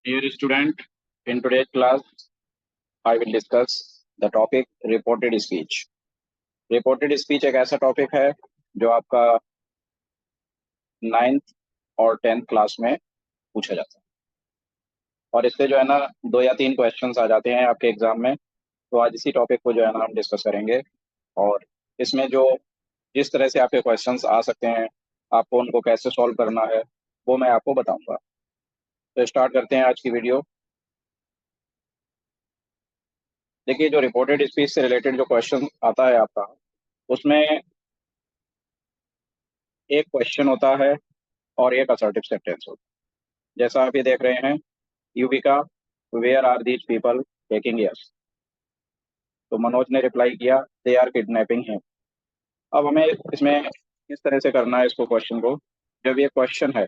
Dear student, in today's class, I will discuss the topic reported speech. Reported speech एक ऐसा topic है जो आपका 9th और 10th क्लास में पूछा जाता है और इससे जो है ना 2 या 3 क्वेश्चंस आ जाते हैं आपके एग्जाम में। तो आज इसी टॉपिक को जो है ना हम डिस्कस करेंगे और इसमें जो जिस तरह से आपके क्वेश्चंस आ सकते हैं, आपको उनको कैसे सॉल्व करना है वो मैं आपको बताऊंगा। तो स्टार्ट करते हैं आज की वीडियो। देखिए, जो रिपोर्टेड स्पीच से रिलेटेड जो क्वेश्चन आता है आपका, उसमें एक क्वेश्चन होता है और एक असर्टिव सेंटेंस होता है। जैसा आप ये देख रहे हैं, Yuvika, where are these people taking yes. तो मनोज ने रिप्लाई किया, दे आर किडनैपिंग हिम। अब हमें इसमें किस तरह से करना है इसको, क्वेश्चन को। जब ये क्वेश्चन है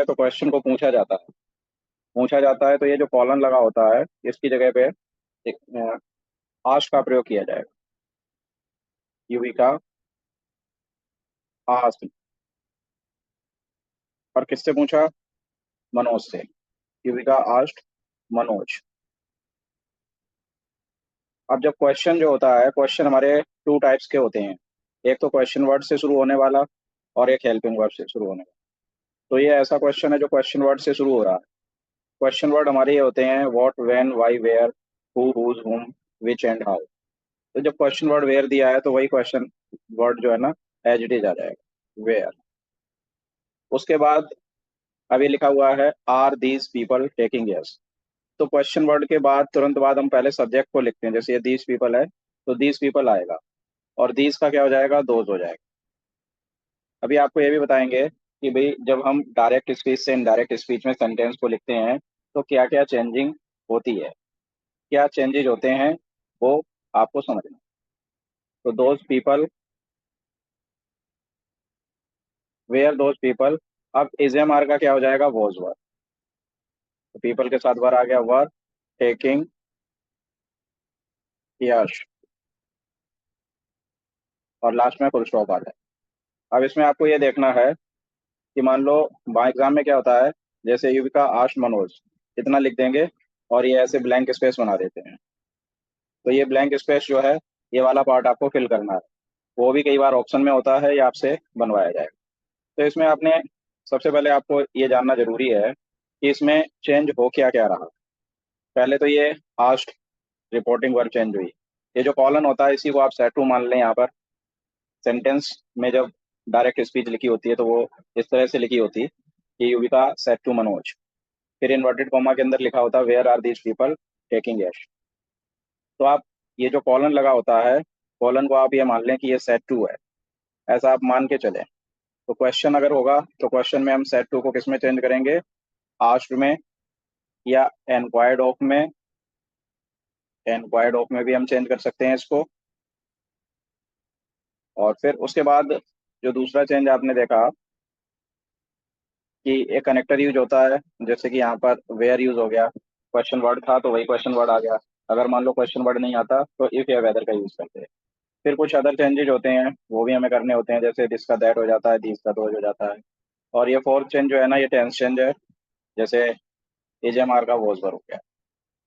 तो क्वेश्चन को पूछा जाता है तो ये जो कॉलन लगा होता है इसकी जगह पे एक आस्क का प्रयोग किया जाएगा। युविका आस्क, और किससे पूछा? मनोज से। युविका आस्क मनोज। अब जब क्वेश्चन जो होता है, क्वेश्चन हमारे 2 टाइप्स के होते हैं। एक तो क्वेश्चन वर्ड से शुरू होने वाला और एक हेल्पिंग वर्ड से शुरू होने वाला। तो ये ऐसा क्वेश्चन है जो क्वेश्चन वर्ड से शुरू हो रहा है। क्वेश्चन वर्ड हमारे ये होते हैं what, when, why, where, who, whose, whom, which and how. तो जब क्वेश्चन वर्ड वेयर दिया है तो वही क्वेश्चन वर्ड जो है ना एज इट इज आ जाएगा, वेयर। उसके बाद अभी लिखा हुआ है are these people taking yes. तो क्वेश्चन वर्ड के बाद तुरंत बाद हम पहले सब्जेक्ट को लिखते हैं। जैसे ये दीज पीपल है तो दीज पीपल आएगा और दीज का क्या हो जाएगा, दोज हो जाएगा। अभी आपको ये भी बताएंगे कि भाई जब हम डायरेक्ट स्पीच से इनडायरेक्ट स्पीच में सेंटेंस को लिखते हैं तो क्या क्या चेंजिंग होती है, क्या चेंजेज होते हैं, वो आपको समझना। तो those people, where those people. अब इजम आर का क्या हो जाएगा, वॉज वर। तो पीपल के साथ वर आ गया, वर टेकिंग यश, और लास्ट में फुल स्टॉप आ जाए। अब इसमें आपको ये देखना है कि मान लो एग्जाम में क्या होता है, जैसे युविका आश मनोज इतना लिख देंगे और ये ऐसे ब्लैंक स्पेस बना देते हैं। तो ये ब्लैंक स्पेस जो है, ये वाला पार्ट आपको फिल करना है। वो भी कई बार ऑप्शन में होता है या आपसे बनवाया जाएगा। तो इसमें आपने सबसे पहले आपको ये जानना जरूरी है कि इसमें चेंज हो क्या क्या रहा। पहले तो ये आस्ट रिपोर्टिंग वर्ब चेंज हुई। ये जो कॉलन होता है इसी को आप सेट टू मान लें। यहाँ पर सेंटेंस में जब डायरेक्ट स्पीच लिखी होती है तो वो इस तरह से लिखी होती है कि युविका सेट टू मनोज, फिर इन्वर्टेड कॉमा के अंदर लिखा होता है where are these people taking यश। तो आप ये जो कॉलन लगा होता है, कॉलन को आप ये मान लें कि ये सेट टू है, ऐसा आप मान के चले। तो क्वेश्चन अगर होगा तो क्वेश्चन में हम सेट टू को किस में चेंज करेंगे, आस्क्ड में या एनक्वायर्ड ऑफ में। एनक्वायर्ड ऑफ में भी हम चेंज कर सकते हैं इसको। और फिर उसके बाद जो दूसरा चेंज आपने देखा कि एक कनेक्टर यूज होता है, जैसे कि यहाँ पर वेयर यूज हो गया। क्वेश्चन वर्ड था तो वही क्वेश्चन वर्ड आ गया। अगर मान लो क्वेश्चन वर्ड नहीं आता तो इफ या वेदर का यूज करते हैं। फिर कुछ अदर चेंजेज होते हैं वो भी हमें करने होते हैं, जैसे दिस का दैट हो जाता है, दिस का दोज हो जाता है। और ये फोर्थ चेंज जो है ना, ये टेंस चेंज है। जैसे एजएमआर का वॉज वर हो गया।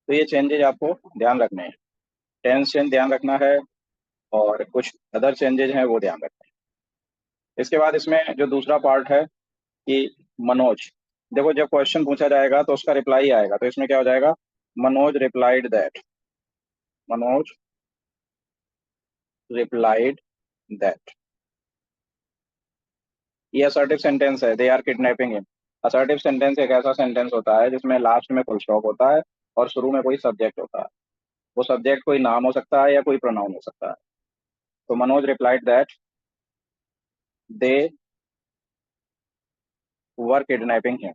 तो ये चेंजेज आपको ध्यान रखने हैं। टेंस चेंज ध्यान रखना है और कुछ अदर चेंजेज हैं वो ध्यान रखना है। इसके बाद इसमें जो दूसरा पार्ट है कि मनोज, देखो जब क्वेश्चन पूछा जाएगा तो उसका रिप्लाई आएगा। तो इसमें क्या हो जाएगा, Manoj replied that. Manoj replied that. ये असर्टिव सेंटेंस है, they are kidnapping him. Assertive sentence एक ऐसा सेंटेंस होता है जिसमें लास्ट में फुल स्टॉप होता है और शुरू में कोई सब्जेक्ट होता है। वो सब्जेक्ट कोई नाम हो सकता है या कोई प्रोनाउन हो सकता है। तो Manoj replied that they were kidnapping him.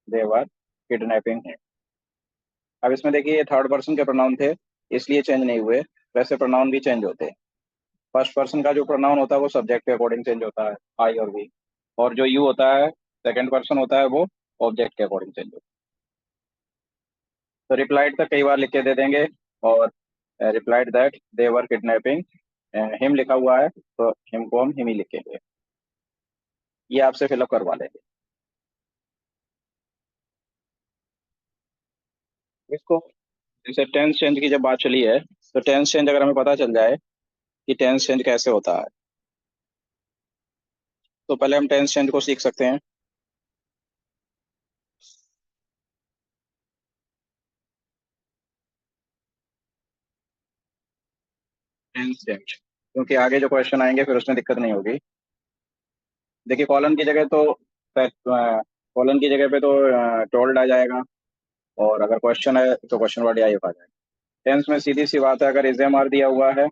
They were kidnapping him. अब इसमें देखिए ये थर्ड पर्सन के प्रोनाउन थे इसलिए चेंज नहीं हुए। वैसे प्रोनाउन भी चेंज होते हैं। फर्स्ट पर्सन का जो प्रोनाउन होता है वो सब्जेक्ट के अकॉर्डिंग चेंज होता है, आई और वी। और जो यू होता है, सेकंड पर्सन होता है, वो ऑब्जेक्ट के अकॉर्डिंग चेंज होता है। तो रिप्लाइड तक कई बार लिख के दे देंगे और replied that they were kidnapping him लिखा हुआ है तो हिम को हम हिम ही लिखेंगे। ये आपसे फिलअप करवा लेंगे। इसको, जैसे टेंस चेंज की जब बात चली है, तो टेंस चेंज अगर हमें पता चल जाए कि टेंस चेंज कैसे होता है, तो पहले हम टेंस चेंज को सीख सकते हैं। टेंस चेंज, क्योंकि आगे जो क्वेश्चन आएंगे फिर उसमें दिक्कत नहीं होगी। देखिए कॉलन की जगह तो, कॉलन की जगह पे तो टोल्ड आ जाएगा, और अगर क्वेश्चन है तो क्वेश्चन वर्ड या if आ जाएगा। टेंस में सीधी सी बात है, अगर इज एम आर दिया हुआ है,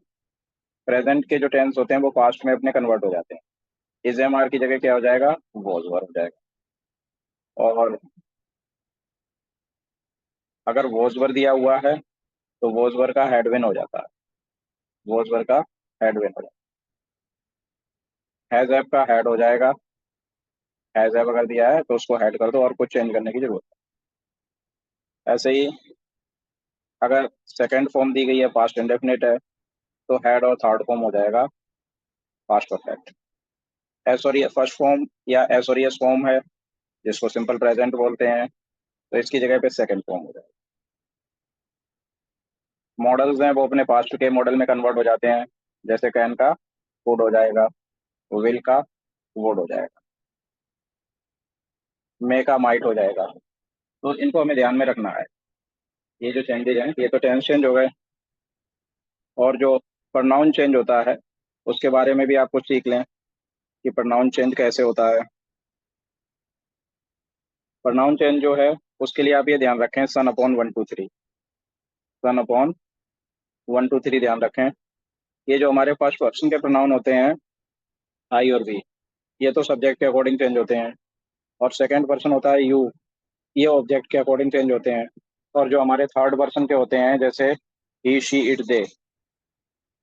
प्रेजेंट के जो टेंस होते हैं वो पास्ट में अपने कन्वर्ट हो जाते हैं। इज एम आर की जगह क्या हो जाएगा, वॉज वर हो जाएगा। और अगर वॉज वर दिया हुआ है तो वॉज वर का हेड विन हो जाता है, वॉज वर का हेड विन हो जाता है। हैज हैव का हेड हो जाएगा, हैज हैव अगर दिया है तो उसको हेड कर दो और कुछ चेंज करने की जरूरत है। ऐसे ही अगर सेकंड फॉर्म दी गई है, पास्ट इंडेफिनिट है, तो हेड और थर्ड फॉर्म हो जाएगा पास्ट परफेक्ट। एस और फर्स्ट फॉर्म या एस और यस फॉर्म है, जिसको सिंपल प्रेजेंट बोलते हैं, तो इसकी जगह पे सेकंड फॉर्म हो जाएगा। मॉडल्स हैं वो अपने पास्ट के मॉडल में कन्वर्ट हो जाते हैं, जैसे कैन का कुड हो जाएगा, विल का वुड हो जाएगा, मे का माइट हो जाएगा। तो इनको हमें ध्यान में रखना है। ये जो चेंजेज हैं ये तो टेंस चेंज हो गए। और जो प्रोनाउन चेंज होता है उसके बारे में भी आप कुछ सीख लें कि प्रोनाउन चेंज कैसे होता है। प्रोनाउन चेंज जो है उसके लिए आप ये ध्यान रखें, सन अपॉन वन टू थ्री, सन अपॉन वन टू थ्री ध्यान रखें। ये जो हमारे फर्स्ट पर्सन के प्रोनाउन होते हैं, आई और वी, ये तो सब्जेक्ट के अकॉर्डिंग चेंज होते हैं। और सेकंड पर्सन होता है यू, ये ऑब्जेक्ट के अकॉर्डिंग चेंज होते हैं। और जो हमारे थर्ड पर्सन के होते हैं, जैसे ही she it they,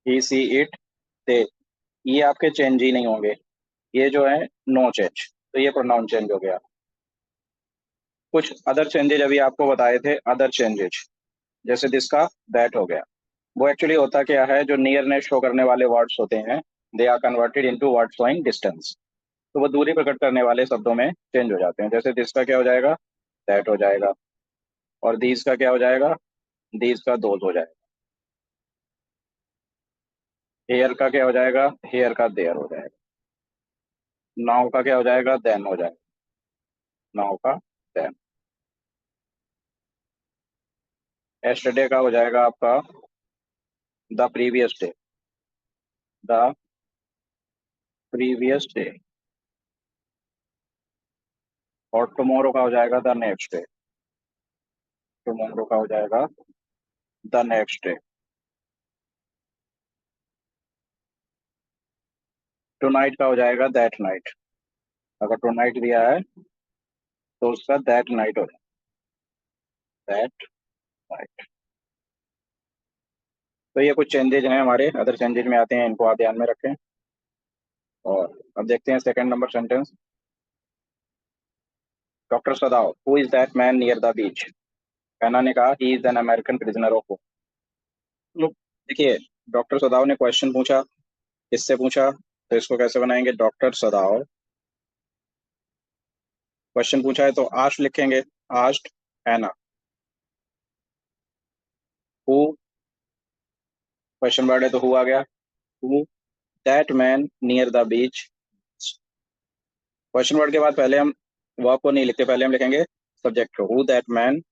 he see it they, ये आपके चेंज ही नहीं होंगे, ये जो है नो चेंज, तो ये प्रोनाउन चेंज हो गया। कुछ अदर चेंजेज अभी आपको बताए थे, अदर चेंजेज, जैसे दिस का दैट हो गया। वो एक्चुअली होता क्या है, जो नियरनेस शो करने वाले वर्ड्स होते हैं, they are converted into word showing distance, तो वो दूरी प्रकट करने वाले शब्दों में चेंज हो जाते हैं। जैसे दिस का क्या हो जाएगा, दैट हो जाएगा। और दीज का क्या हो जाएगा, दीज का दोज हो जाएगा। हेयर का क्या हो जाएगा, हेयर का देयर हो जाएगा। नाउ का क्या हो जाएगा, देन हो जाएगा, नाउ का देन। एस्टरडे का हो जाएगा आपका the previous day, the previous day. और टुमारो का हो जाएगा द नेक्स्ट डे, टुमारो का हो जाएगा the next day. Tonight का हो जाएगा दैट नाइट, अगर टू नाइट दिया है तो उसका दैट नाइट हो जाएगा, दैट नाइट। तो ये कुछ चेंजेज हैं हमारे, अदर चेंजेज में आते हैं, इनको आप ध्यान में रखें। और अब देखते हैं second number sentence. Doctor सदाव, who is that man near the beach. कैना ने कहा, he is an American prisoner of. लोग, देखिए, डॉक्टर सदाव ने क्वेश्चन पूछा, किससे पूछा, तो इसको कैसे बनाएंगे, डॉक्टर सदाव, क्वेश्चन पूछा है तो आस्ट लिखेंगे, आस्ट है ना, हु, क्वेश्चन वर्ड है तो हु आ गया, who that man near the beach. Question word के बाद पहले हम वर्ब को नहीं लिखते, पहले हम लिखेंगे सब्जेक्ट को, who that man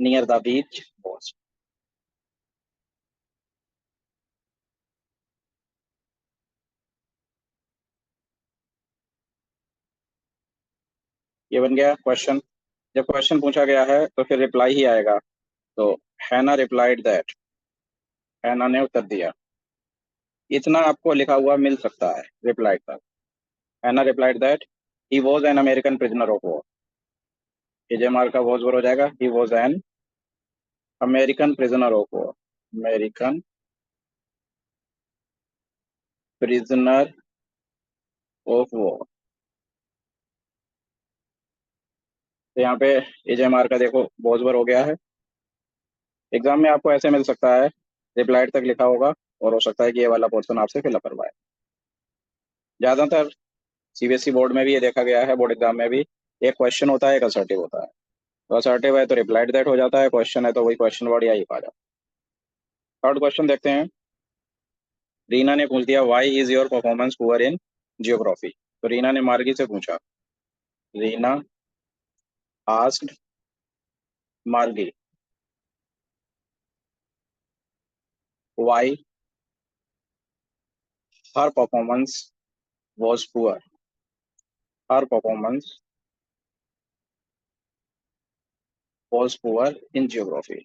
near the beach was. ये बन गया क्वेश्चन। जब क्वेश्चन पूछा गया है तो फिर रिप्लाई ही आएगा, तो हैना रिप्लाइड दैट, हैना ने उत्तर दिया। इतना आपको लिखा हुआ मिल सकता है रिप्लाइड तक। हैना replied that he was an American prisoner of war, एजेमार का वॉज वर हो जाएगा, he was an American prisoner of war, American prisoner of war. तो यहाँ पे एजेमार का देखो वॉज वर हो गया है। एग्जाम में आपको ऐसे मिल सकता है, रिप्लाइड तक लिखा होगा, और हो सकता है कि ये वाला पोर्शन आपसे फिलअप करवाए। ज्यादातर सीबीएसई बोर्ड में भी ये देखा गया है, बोर्ड एग्जाम में भी एक क्वेश्चन होता है, एक असर्टिव होता है। तो असर्टिव है तो रिप्लाइड दैट हो जाता है, क्वेश्चन है तो वही क्वेश्चन वर्ड या इफ आ जाता है। थर्ड क्वेश्चन देखते हैं। रीना ने पूछ दिया why is your performance poor in geography. तो रीना ने मार्गी से पूछा। रीना आस्क्ड मार्गी why her performance was poor. Her performance was poor in geography.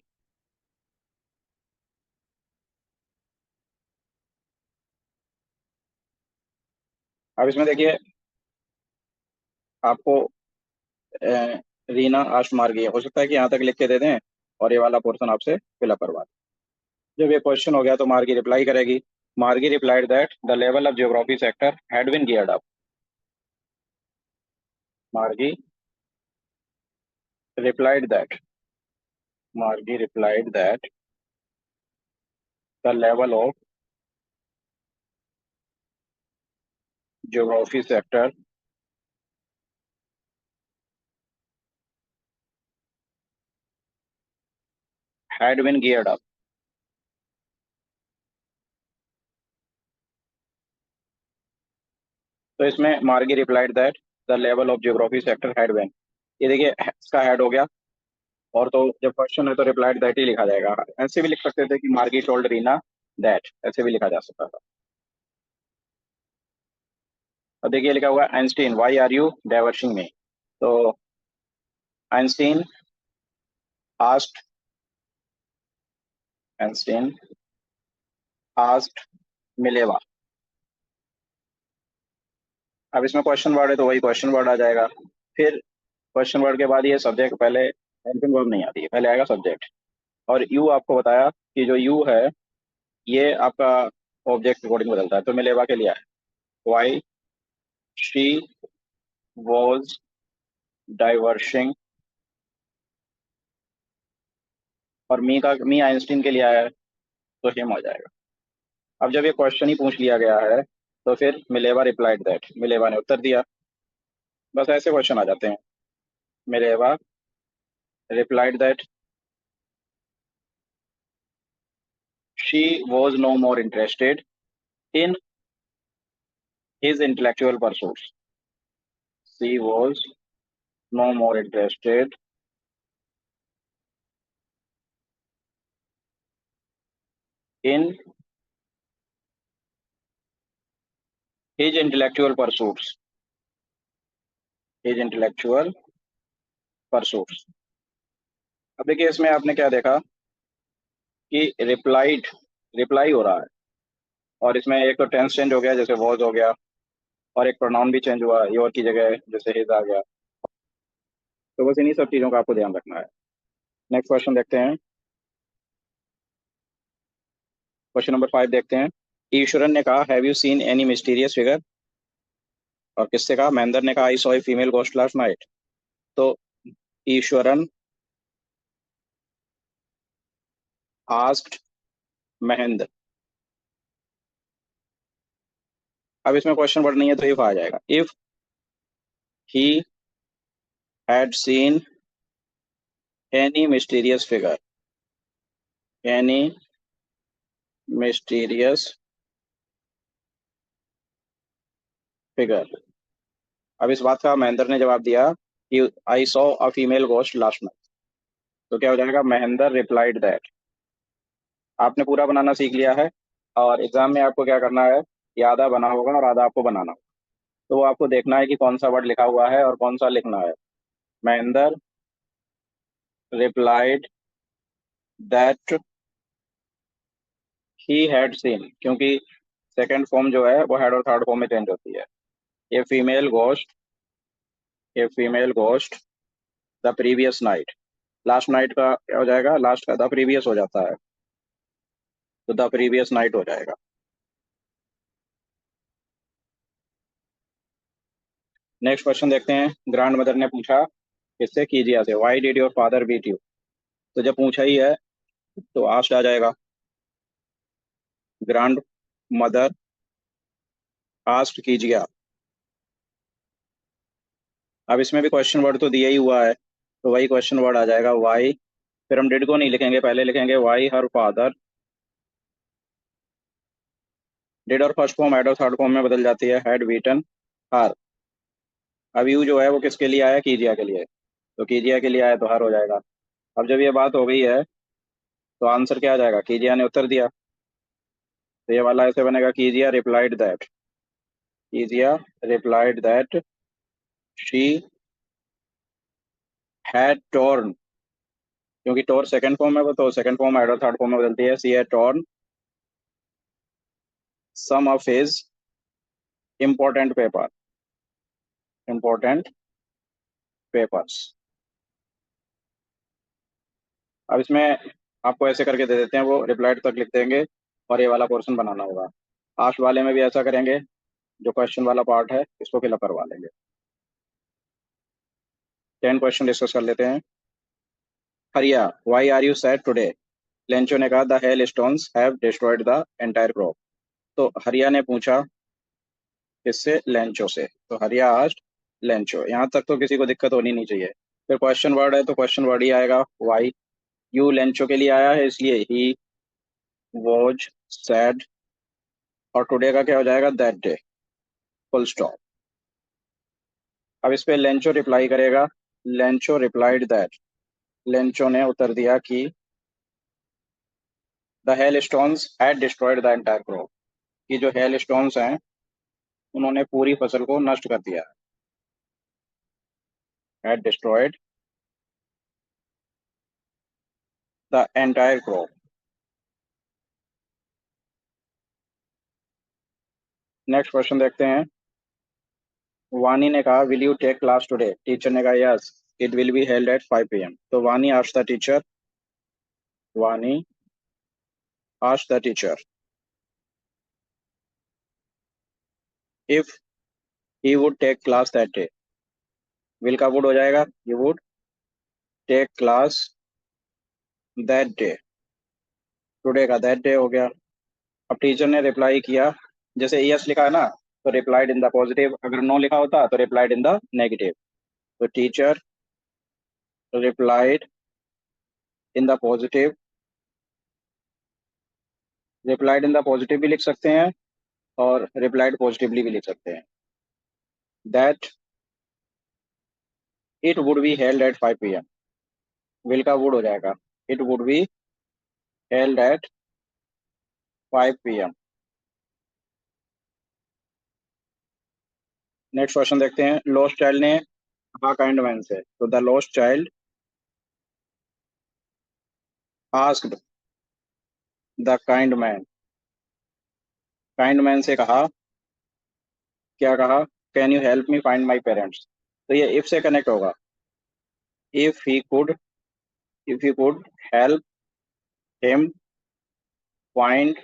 अब इसमें देखिए आपको रीना आस्क्ड मार्गी हो सकता है कि यहाँ तक लिख के दे दें और ये वाला पोर्शन आपसे फिलअप करवा दें। जब ये क्वेश्चन हो गया तो मार्गी रिप्लाई करेगी। Margi replied that the level of geography sector had been geared up. Margi replied that Margie replied that the level of geography sector had been geared up। तो इसमें Margi replied that the level of geography sector had been, ये देखिए इसका head हो गया। और तो जब क्वेश्चन है तो रिप्लाइड दैट ही लिखा जाएगा। ऐसे भी लिख सकते थे कि मार्गी टोल्ड रीना दैट, ऐसे भी लिखा जा सकता था। और देखिए लिखा हुआ आइंस्टीन व्हाई आर यू डाइवर्सिंग मी। तो Einstein asked Einstein asked Mileva. अब इसमें क्वेश्चन वर्ड है तो वही क्वेश्चन वर्ड आ जाएगा। फिर क्वेश्चन वर्ड के बाद ये सब्जेक्ट, पहले हेल्पिंग वर्ब नहीं आती है, पहले आएगा सब्जेक्ट। और यू आपको बताया कि जो यू है ये आपका ऑब्जेक्ट अकॉर्डिंग बदलता है। तो मिलेवा के लिए है वाई शी वॉज डाइवर्सिंग, और मी का मी आइंस्टीन के लिए आया है तो हिम हो जाएगा। अब जब ये क्वेश्चन ही पूछ लिया गया है तो फिर मिलेवा रिप्लाइड दैट, मिलेवा ने उत्तर दिया। बस ऐसे क्वेश्चन आ जाते हैं। Mileva replied that she was no more interested in his intellectual pursuits. She was no more interested in his intellectual pursuits. His intellectual pursuits. अब देखिए इसमें आपने क्या देखा कि रिप्लाइड, रिप्लाई हो रहा है, और इसमें एक तो टेंस चेंज हो गया जैसे वॉज हो गया, और एक प्रोनाउन भी चेंज हुआ योर की जगह जैसे हिज आ गया। तो बस इन्हीं सब चीज़ों का आपको ध्यान रखना है। नेक्स्ट क्वेश्चन देखते हैं। क्वेश्चन नंबर 5 देखते हैं। ईश्वरन ने कहा have you seen any mysterious figure. और किससे कहा, महेंद्र ने कहा I saw a female ghost last night. तो ईश्वरन आस्क्ड महेंद्र। अब इसमें क्वेश्चन वर्ड नहीं है तो इफ आ जाएगा। If he had seen any mysterious figure, any mysterious figure. अब इस बात का महेंद्र ने जवाब दिया कि I saw a female ghost last night. तो क्या हो जाएगा, महेंद्र रिप्लाइड दैट। आपने पूरा बनाना सीख लिया है, और एग्जाम में आपको क्या करना है, ये आधा बना होगा और आधा आपको बनाना होगा। तो वो आपको देखना है कि कौन सा वर्ड लिखा हुआ है और कौन सा लिखना है। Mahendra replied that he had seen, क्योंकि सेकंड फॉर्म जो है वो हेड और थर्ड फॉर्म में चेंज होती है। A female ghost, a female ghost the previous night. Last night का क्या हो जाएगा, लास्ट का द प्रीवियस हो जाता है, तो द प्रीवियस नाइट हो जाएगा। नेक्स्ट क्वेश्चन देखते हैं। ग्रैंड मदर ने पूछा किससे, कीजिए से, why did your father beat you. तो जब पूछा ही है तो आस्ट आ जाएगा। ग्रैंड मदर आस्ट कीजिए। अब इसमें भी क्वेश्चन वर्ड तो दिया ही हुआ है, तो वही क्वेश्चन वर्ड आ जाएगा वाई। फिर हम डिड को नहीं लिखेंगे, पहले लिखेंगे वाई हर फादर। डिड और फर्स्ट फॉर्म एड और थर्ड फॉर्म में बदल जाती है, हैड बीटन हर। अब यू जो है वो किसके लिए आया, कीजिया के लिए, तो कीजिया के लिए आया तो हर हो जाएगा। अब जब ये बात हो गई है तो आंसर क्या आ जाएगा, कीजिया ने उत्तर दिया, तो ये वाला ऐसे बनेगा, Kezia replied that. Kezia replied that she had torn, क्योंकि टोर सेकंड फॉर्म है वो, तो सेकंड फॉर्म एड और थर्ड फॉर्म में बदलती है, she had torn some of his important paper, important papers. अब इसमें आपको ऐसे करके दे देते हैं, वो रिप्लाइड तक लिख देंगे और ये वाला पोर्शन बनाना होगा। आठ वाले में भी ऐसा करेंगे, जो क्वेश्चन वाला पार्ट है इसको फिलअप करवा लेंगे। 10 क्वेश्चन डिस्कस कर लेते हैं। Hariya, why are you sad today? Lencho ने कहा, the hail stones have destroyed the entire crop. तो हरिया ने पूछा किससे, लेंचो से, तो हरिया आस्ट लेंचो। यहाँ तक तो किसी को दिक्कत होनी नहीं चाहिए। फिर क्वेश्चन वर्ड है तो क्वेश्चन वर्ड ही आएगा, वाई। यू लेंचो के लिए आया है इसलिए ही वॉज सैड, और टुडे का क्या हो जाएगा, दैट डे, फुल स्टॉप। अब इस पे लेंचो रिप्लाई करेगा, लेंचो रिप्लाइड दैट। लेंचो ने उत्तर दिया कि the hail stones had destroyed the entire crop, कि जो हेल स्टोन्स हैं उन्होंने पूरी फसल को नष्ट कर दिया, had destroyed the entire crop. Next question देखते हैं। वानी ने कहा, will you take class today? Teacher ने कहा, yes it will be held at 5 p.m. तो Vani asked the teacher, Vani asked the teacher if he would take class that day. Will का would हो जाएगा, he would take class that day, today का that day हो गया। अब teacher ने reply किया, जैसे यस लिखा है ना, तो रिप्लाइड इन द पॉजिटिव, अगर नो लिखा होता तो रिप्लाइड इन द नेगेटिव। तो teacher replied in the positive, replied in the positive भी लिख सकते हैं और रिप्लाइड पॉजिटिवली भी लिख सकते हैं, that it would be held at 5 p.m. Will का वुड हो जाएगा, it would be held at 5 p.m. Next question देखते हैं। लॉस्ट चाइल्ड ने कहा काइंड मैन से, तो the lost child asked the kind man से कहा, क्या कहा, can you help me find my parents. तो ये इफ से कनेक्ट होगा, if he could, if he could help him find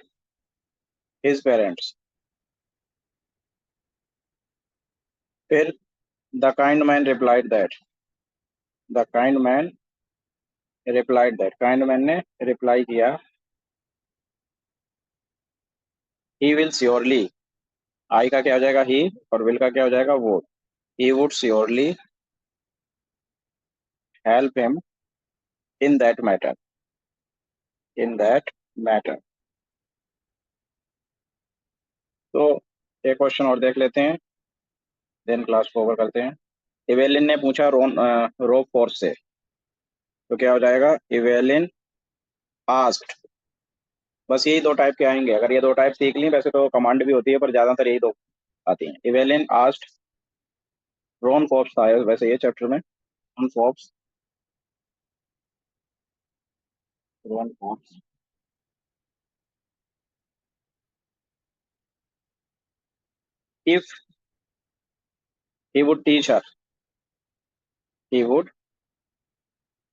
his parents. फिर the kind man replied that, the kind man replied that, kind man ने reply किया, he will surely, आई का क्या हो जाएगा, ही, और विल का क्या हो जाएगा, वो, he would surely help him in that matter, in that matter. तो एक क्वेश्चन और देख लेते हैं, देन क्लास को ओवर करते हैं। इवेलिन ने पूछा रोप फोर्स से, तो क्या हो जाएगा, इवेलिन आस्क्ड। बस यही दो टाइप के आएंगे, अगर ये दो टाइप सीख ली, वैसे तो कमांड भी होती है पर ज्यादातर यही दो आती हैं। इवेलिन आस्क्ड रॉन फोर्ब्स था वैसे ये चैप्टर में, Ron Forbes, Ron Forbes if he would teach her, he would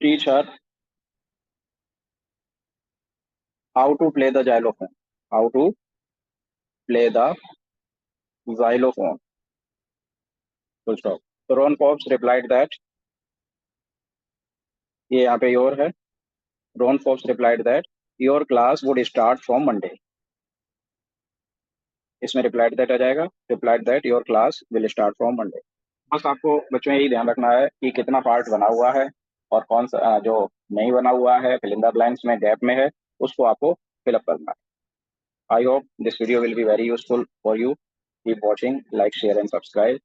teach her how to play the xylophone, how to play the xylophone, full stop. तो रॉन फोर्ब्स रिप्लाइड दैट, ये यहाँ पे your है, Ron Forbes replied that your class would start from Monday. इसमें replied that आ जाएगा, replied that your class will start from Monday. बस आपको बच्चों यही ध्यान रखना है कि कितना पार्ट बना हुआ है और कौन सा जो नहीं बना हुआ है, फिल इन द ब्लैंक्स में गैप में है, उसको आपको फिलअप करना है। I hope this video will be very useful for you. Keep watching, like, share and subscribe.